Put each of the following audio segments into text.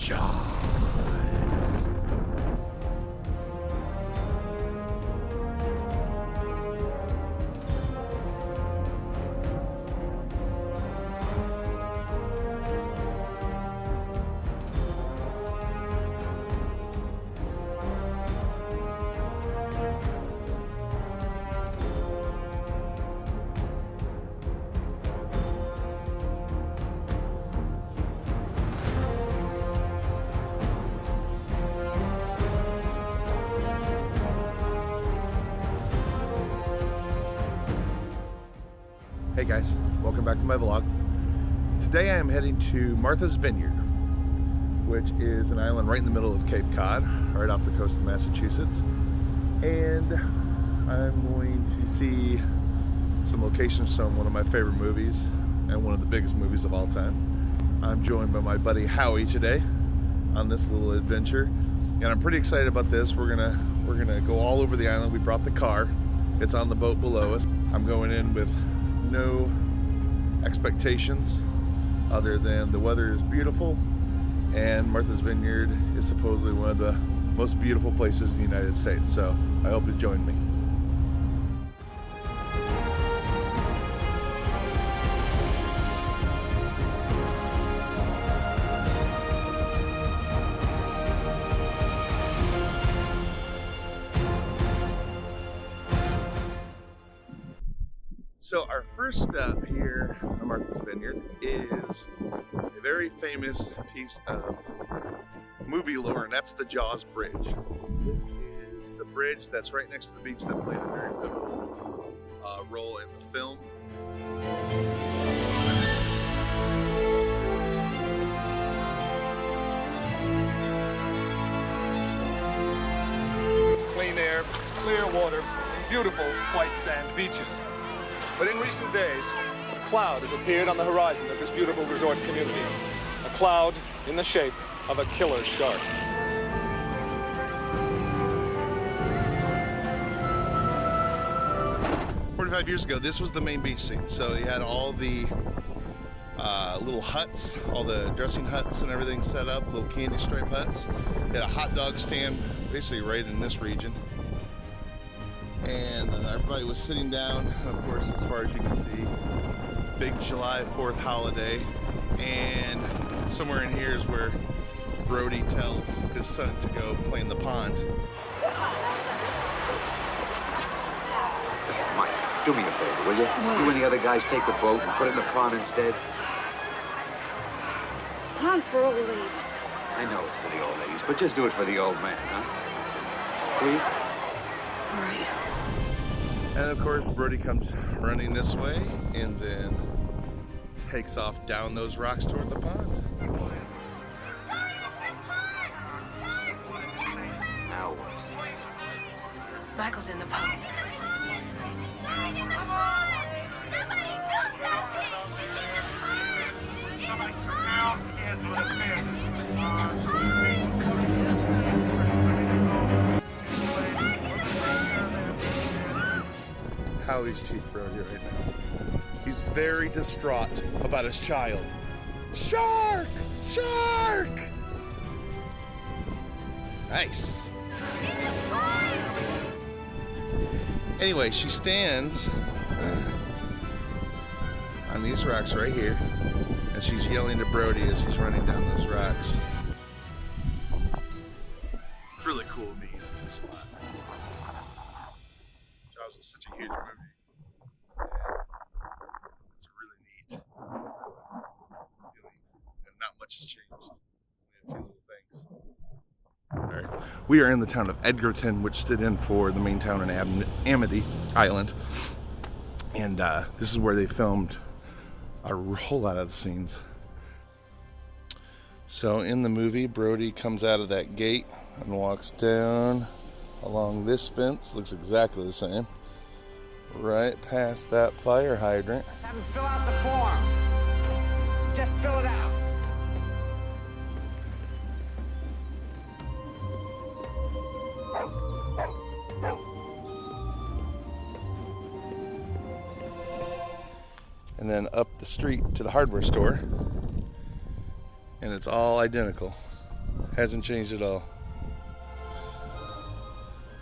Jaws. Hey guys, welcome back to my vlog. Today I am heading to Martha's Vineyard, which is an island right in the middle of Cape Cod, right off the coast of Massachusetts. And I'm going to see some locations from one of my favorite movies and one of the biggest movies of all time. I'm joined by my buddy Howie today on this little adventure, and I'm pretty excited about this. We're gonna go all over the island. We brought the car. It's on the boat below us. I'm going in with no expectations other than the weather is beautiful and Martha's Vineyard is supposedly one of the most beautiful places in the United States. So I hope you join me. So our first stop here on Martha's Vineyard is a very famous piece of movie lore, and that's the Jaws Bridge. This is the bridge that's right next to the beach that played a very pivotal role in the film. It's clean air, clear water, and beautiful white sand beaches. But in recent days, a cloud has appeared on the horizon of this beautiful resort community. A cloud in the shape of a killer shark. "45 years ago, this was the main beach scene. So you had all the little huts, all the dressing huts and everything set up, little candy stripe huts. You had a hot dog stand basically right in this region. And everybody was sitting down, of course, as far as you can see, big July 4th holiday. And somewhere in here is where Brody tells his son to go play in the pond. Listen, Mike, do me a favor, will you? What? You and the other guys take the boat and put it in the pond instead. Pond's for old ladies. I know it's for the old ladies, but just do it for the old man, huh? Please? All right. And of course, Brody comes running this way and then takes off down those rocks toward the pond. Now what? Michael's in the pond. Come on! Somebody do something! It's in the pond! It's in the pond! Howie's Chief Brody right now. He's very distraught about his child. Shark! Shark! Nice. Anyway, she stands on these rocks right here, and she's yelling to Brody as he's running down those rocks. It's really cool being in this spot. Jaws was such a huge movie. It's really neat feeling, and not much has changed. Only a few little things. Alright, we are in the town of Edgartown, which stood in for the main town in Amity Island, and this is where they filmed a whole lot of the scenes. So in the movie, Brody comes out of that gate and walks down along this fence, looks exactly the same, right past that fire hydrant. Have him fill out the form. Just fill it out. And then up the street to the hardware store, and it's all identical. Hasn't changed at all.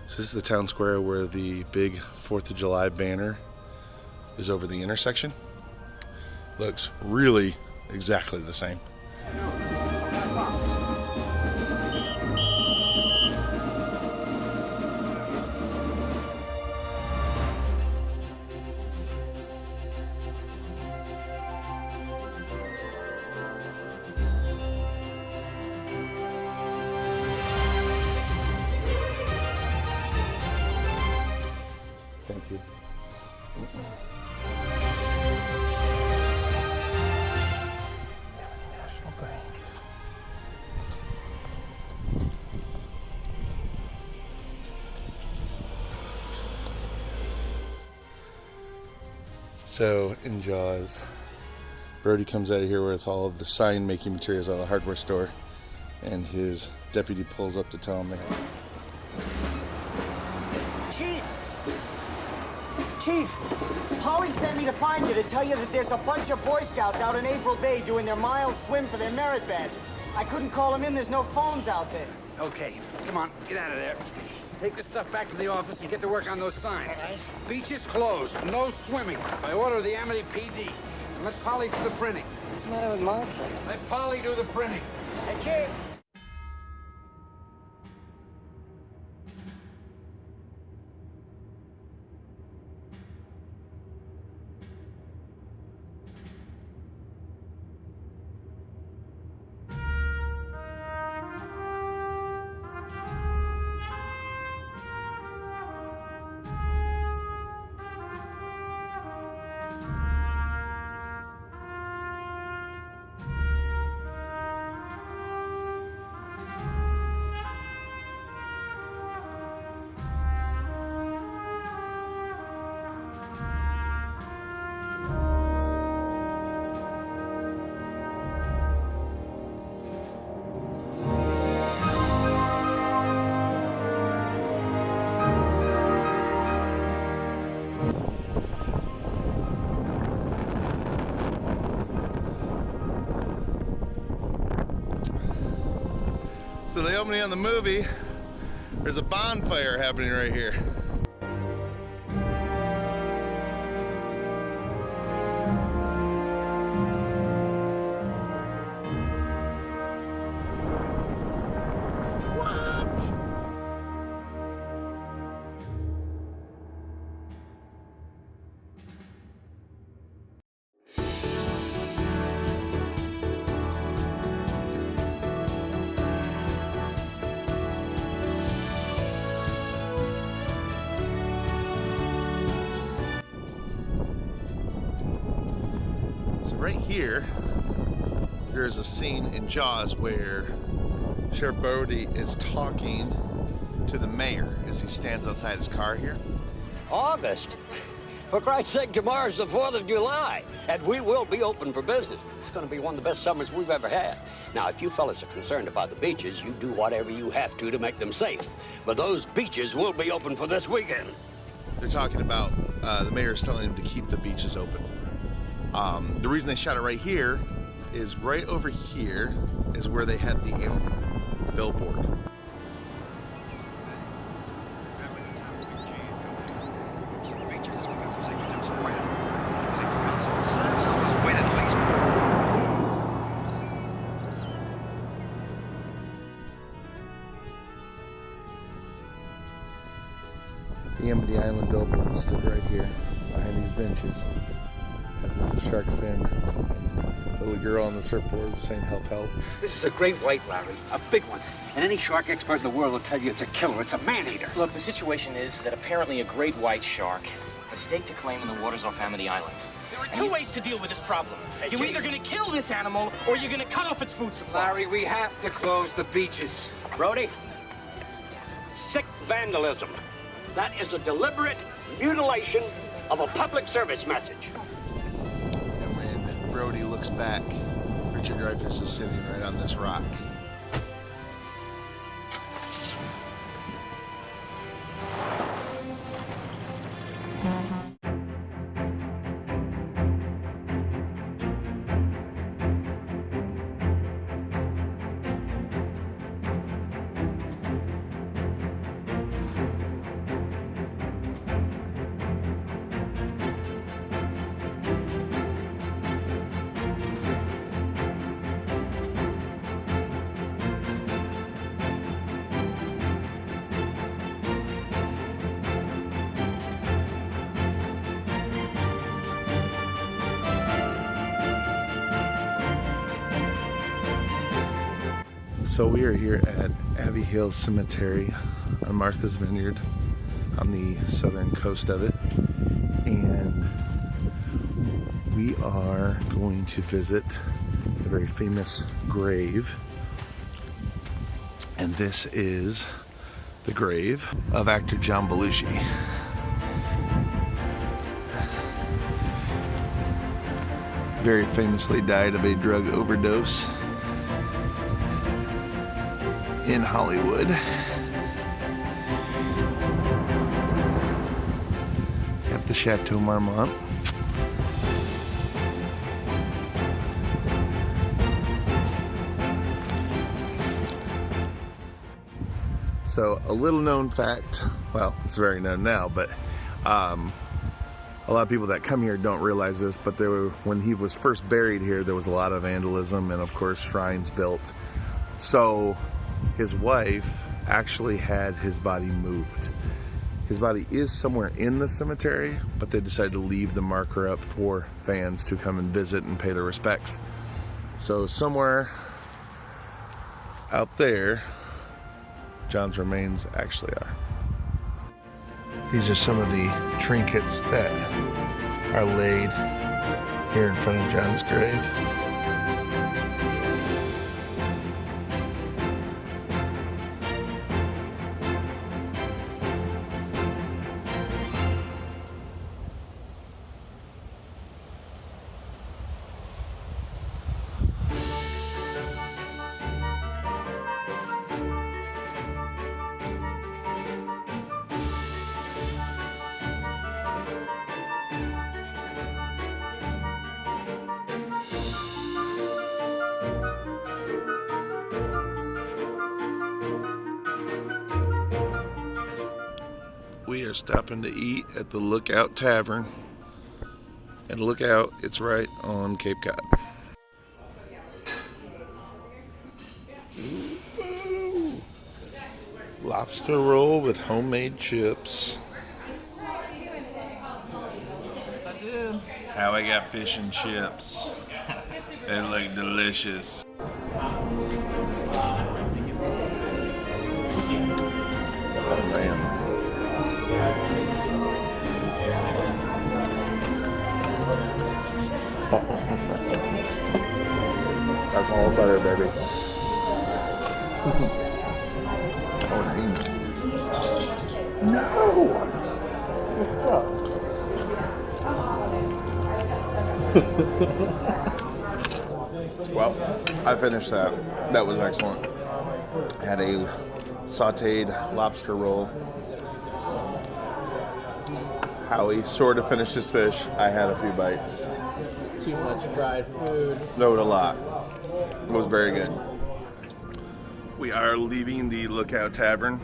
So this is the town square where the big 4th of July banner is over the intersection. Looks really exactly the same. Thank you. National Bank. So in Jaws, Brody comes out of here with all of the sign making materials out of the hardware store, and his deputy pulls up to tell him they have. Chief, Polly sent me to find you to tell you that there's a bunch of Boy Scouts out in April Bay doing their miles swim for their merit badges. I couldn't call them in, there's no phones out there. Okay, come on, get out of there. Take this stuff back to the office and get to work on those signs. All right. Beach is closed, no swimming, by order of the Amity PD. And let Polly do the printing. What's the matter with my kid? Let Polly do the printing. Hey, Chief. So the opening on the movie, there's a bonfire happening right here. Right here, there's a scene in Jaws where Sheriff Brody is talking to the mayor as he stands outside his car here. August? For Christ's sake, tomorrow's the 4th of July, and we will be open for business. It's going to be one of the best summers we've ever had. Now, if you fellas are concerned about the beaches, you do whatever you have to make them safe. But those beaches will be open for this weekend. They're talking about the mayor's telling him to keep the beaches open. The reason they shot it right here is right over here is where they had the billboard. The Amity Island billboard stood right here behind these benches. Had the little shark fin and the little girl on the surfboard saying help, help. This is a great white, Larry, a big one. And any shark expert in the world will tell you it's a killer, it's a man-eater. Look, the situation is that apparently a great white shark has staked a claim in the waters off Amity Island. There are two ways to deal with this problem. You're either going to kill this animal or you're going to cut off its food supply. Larry, we have to close the beaches. Brody, sick vandalism. That is a deliberate mutilation of a public service message. And when Brody looks back, Richard Dreyfuss is sitting right on this rock. So we are here at Abbey Hill Cemetery on Martha's Vineyard on the southern coast of it, and we are going to visit a very famous grave, and this is the grave of actor John Belushi. Very famously died of a drug overdose in Hollywood. At the Chateau Marmont. So a little known fact, well, it's very known now, but a lot of people that come here don't realize this, but when he was first buried here, there was a lot of vandalism and of course shrines built. So his wife actually had his body moved. His body is somewhere in the cemetery, but they decided to leave the marker up for fans to come and visit and pay their respects. So somewhere out there, John's remains actually are. These are some of the trinkets that are laid here in front of John's grave. We are stopping to eat at the Lookout Tavern. And Lookout, it's right on Cape Cod. Ooh. Lobster roll with homemade chips. How I got fish and chips. They look delicious. Oh man. That's all butter, baby. Oh, no! Well, I finished that. That was excellent. Had a sauteed lobster roll. Howie sort of finished his fish. I had a few bites. Too much fried food. No, a lot. It was very good. We are leaving the Lookout Tavern.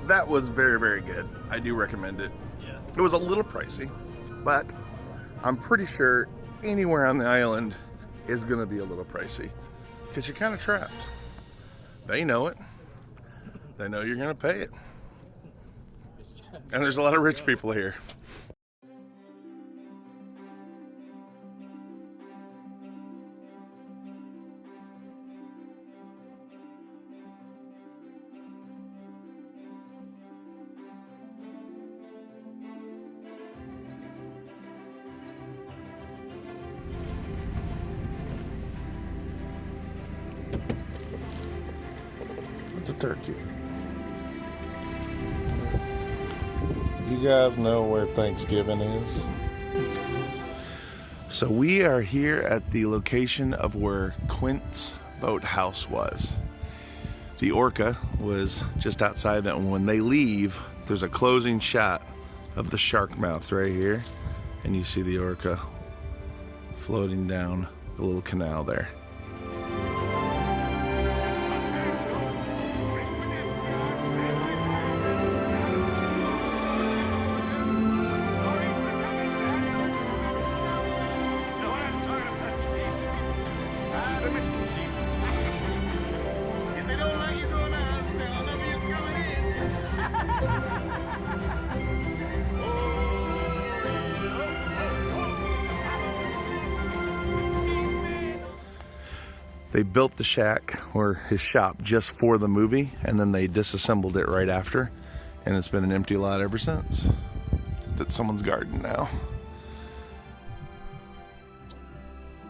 That was very, very good. I do recommend it. Yeah. It was a little pricey, but I'm pretty sure anywhere on the island is going to be a little pricey because you're kind of trapped. They know it. They know you're going to pay it. And there's a lot of rich people here. It's a turkey. You guys know where Thanksgiving is? So we are here at the location of where Quint's boathouse was. The Orca was just outside, and when they leave, there's a closing shot of the shark mouth right here, and you see the Orca floating down the little canal there. They built the shack or his shop just for the movie, and then they disassembled it right after, and it's been an empty lot ever since. That's someone's garden now.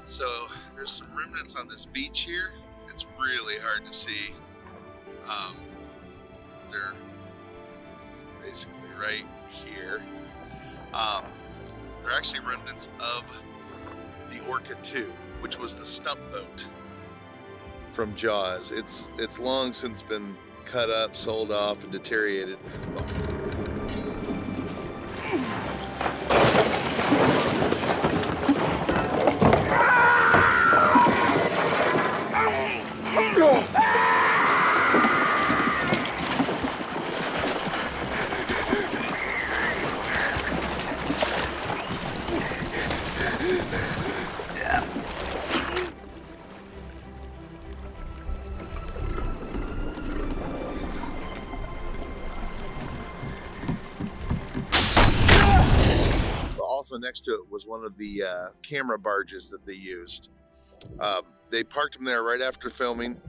So there's some remnants on this beach here. It's really hard to see. They're basically right here. They're actually remnants of the Orca 2, which was the stump boat from Jaws. It's long since been cut up, sold off, and deteriorated. Also next to it was one of the camera barges that they used. They parked them there right after filming,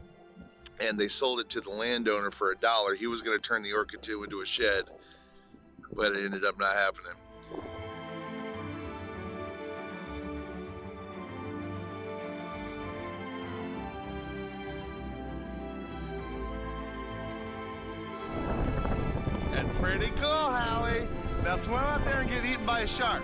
and they sold it to the landowner for $1. He was going to turn the Orca 2 into a shed, but it ended up not happening. That's pretty cool, Howie. Now swim out there and get eaten by a shark.